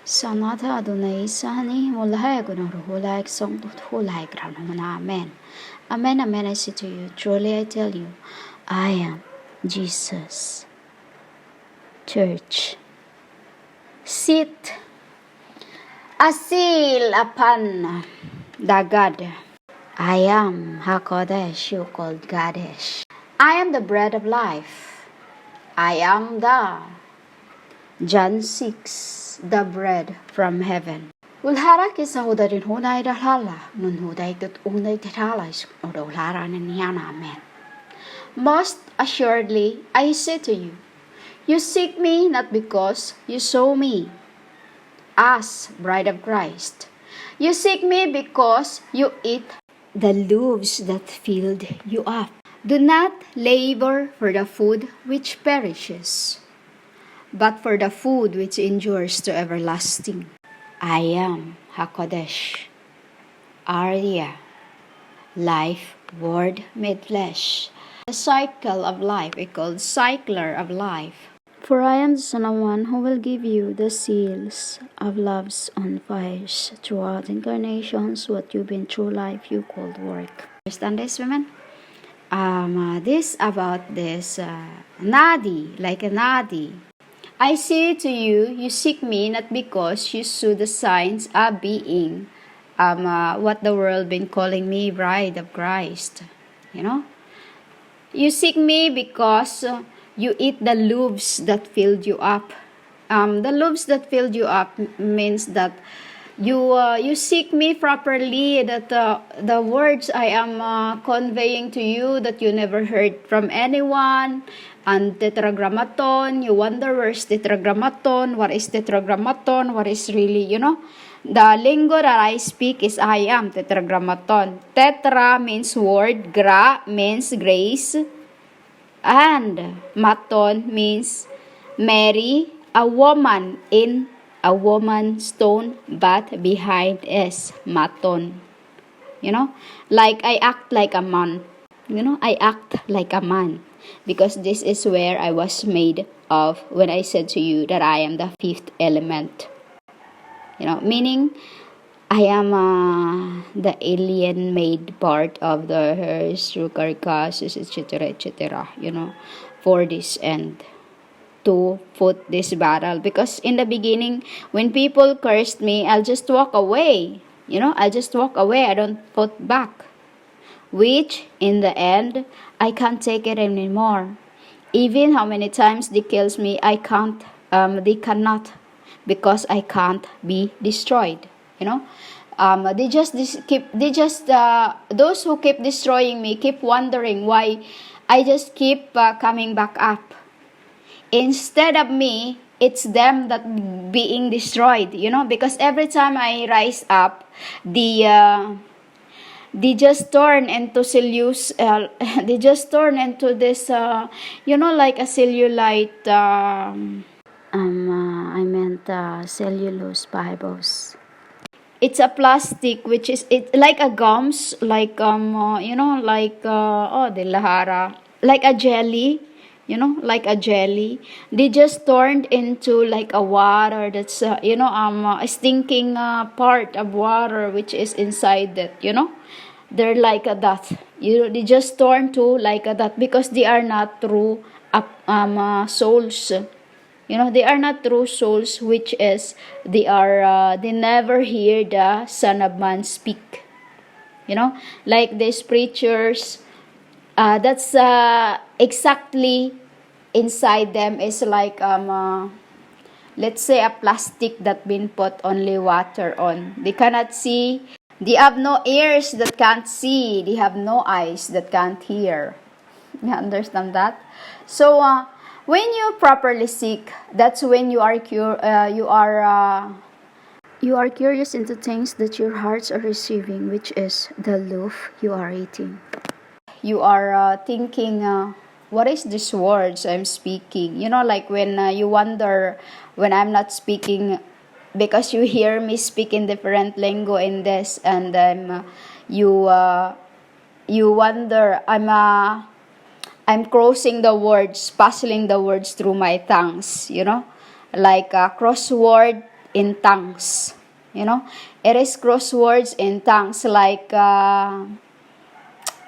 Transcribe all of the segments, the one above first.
Sanata Adonai Sani Mulai Gunurulai Song Hulai Granumana Amen. Amen, amen, I say to you, truly I tell you, I am Jesus. Church. Sit a seal upon the God. I am HaKodesh, you called Gadesh. I am the bread of life. I am the John 6, the bread from heaven. Ulhara kisa hudarin hunay dalhala, nun huday tut unay tithalay udawlara niyana amen. Most assuredly, I say to you, you seek me not because you saw me as bride of Christ. You seek me because you eat the loaves that filled you up. Do not labor for the food which perishes, but for the food which endures to everlasting. I am HaKodesh, Arya, life, word made flesh. The cycle of life is called cycler of life. For I am the Son of One who will give you the seals of love's on fires throughout incarnations. What you've been through life, you called work. Understand this, women? This about this nadi, like a nadi. I say to you, you seek me not because you saw the signs of being what the world been calling me, bride of Christ. You know? You seek me because you eat the loaves that filled you up. The loaves that filled you up means that you seek me properly, that the words I am conveying to you that you never heard from anyone. And tetragrammaton, you wonder where's tetragrammaton, what is tetragrammaton, what is really, the lingo that I speak is I am tetragrammaton. Tetra means word, gra means grace, and maton means Mary, a woman in a woman's stone, but behind is maton. Like I act like a man. I act like a man. Because this is where I was made of when I said to you that I am the fifth element. Meaning I am the alien made part of the earth through carcasses, etc., for this end. To put this battle. Because in the beginning, when people cursed me, I'll just walk away. I'll just walk away. I don't put back. Which, in the end, I can't take it anymore. Even how many times they kills me, they cannot, because I can't be destroyed. Those who keep destroying me keep wondering why I just keep coming back up. Instead of me, it's them that being destroyed, because every time I rise up, they just turn into cellulose. They just turn into this, like a cellulite. I meant cellulose fibers. It's a plastic which is like a gums, like de lahara, like a jelly. Like a jelly. They just turned into like a water that's a stinking part of water which is inside that. They're like a that. They just turn to like a that because they are not true souls. They are not true souls, which is they never hear the Son of Man speak. Like these preachers. That's exactly inside them is like let's say a plastic that been put only water on. They cannot see. They have no ears that can't see. They have no eyes that can't hear. You understand that? So when you properly seek, that's when you are curious into things that your hearts are receiving, which is the loaf you are eating. You are thinking, what is these words I'm speaking? Like when you wonder when I'm not speaking, because you hear me speak in different lingo in this, and then you wonder I'm crossing the words, puzzling the words through my tongues. Like a crossword in tongues. It is crosswords in tongues, like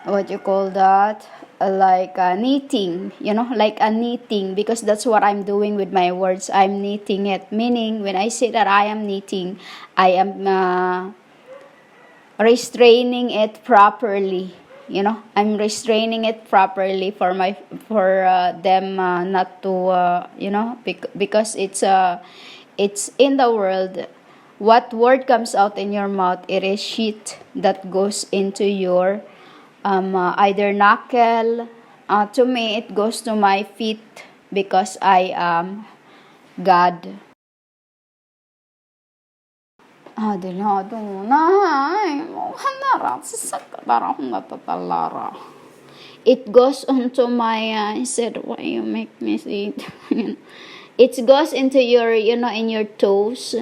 what you call that, like knitting, like a knitting, because that's what I'm doing with my words. I'm knitting it, meaning when I say that I am knitting, I am restraining it properly. I'm restraining it properly for them not to because it's in the world. What word comes out in your mouth, it is shit that goes into your either knuckle. To me, it goes to my feet, because I am God. Adelado na, hanara, sasaklara akong matapalara. It goes onto my, I said, why you make me say it? It goes into your, in your toes,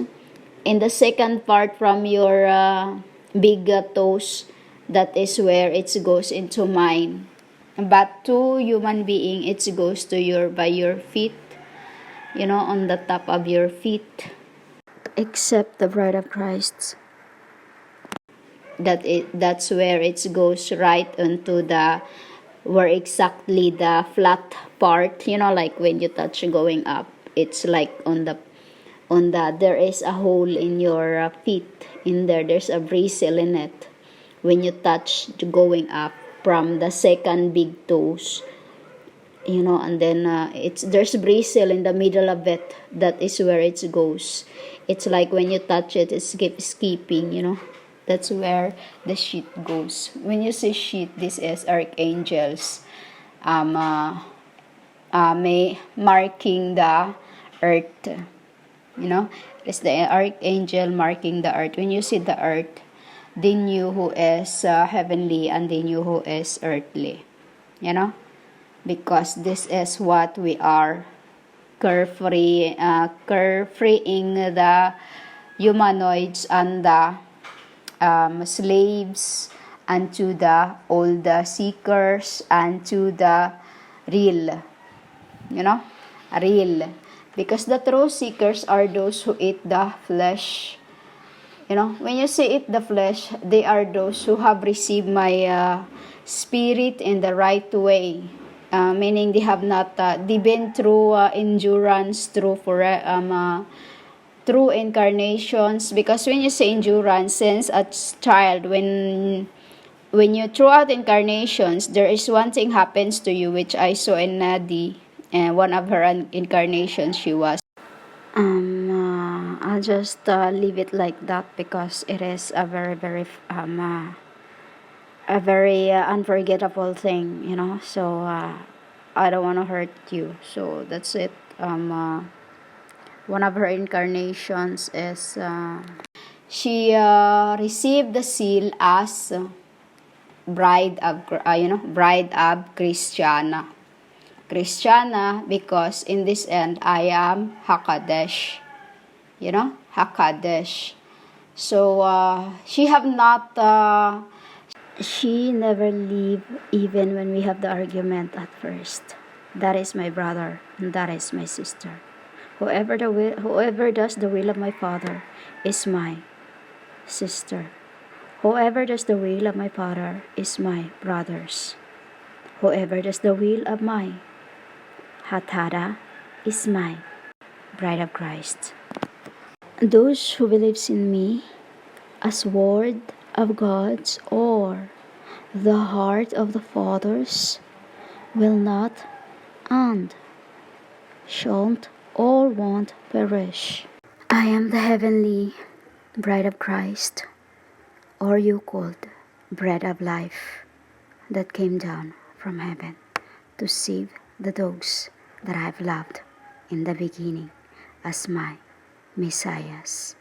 in the second part from your big toes. That is where it goes into mine. But to human being, it goes to by your feet, on the top of your feet. Except the bride of Christ. That's where it goes right into where exactly the flat part, like when you touch going up, it's like on the there is a hole in your feet. There's a bristle in it when you touch going up from the second big toes, and then there's bristle in the middle of it. That is where it goes. It's like when you touch it, it's skipping. That's where the sheet goes. When you say sheet, this is archangels marking the earth. It's the archangel marking the earth. When you see the earth, they knew who is heavenly and they knew who is earthly. Because this is what we are, carefreeing the humanoids and the slaves, and to all the seekers, and to the real, real. Because the true seekers are those who eat the flesh. When you say eat the flesh, they are those who have received my spirit in the right way. Meaning they have not, they've been through endurance, through incarnations. Because when you say endurance, since a child, when you throw out incarnations, there is one thing happens to you, which I saw in Nadi, and one of her incarnations, she was. I'll just leave it like that, because it is a very, very a very unforgettable thing, so I don't want to hurt you, so that's it. One of her incarnations is she received the seal as bride of Christiana, because in this end I am Hakadesh, Hakadesh. So she have not she never leave, even when we have the argument at first. That is my brother, and that is my sister. Whoever does the will of my Father is my sister. Whoever does the will of my Father is my brothers. Whoever does the will of my Hatada is my bride of Christ. Those who believes in me as word of God's or the heart of the fathers will not and shan't or won't perish. I am the heavenly bride of Christ, or you called bread of life, that came down from heaven to save the dogs that I've loved in the beginning as my messiahs.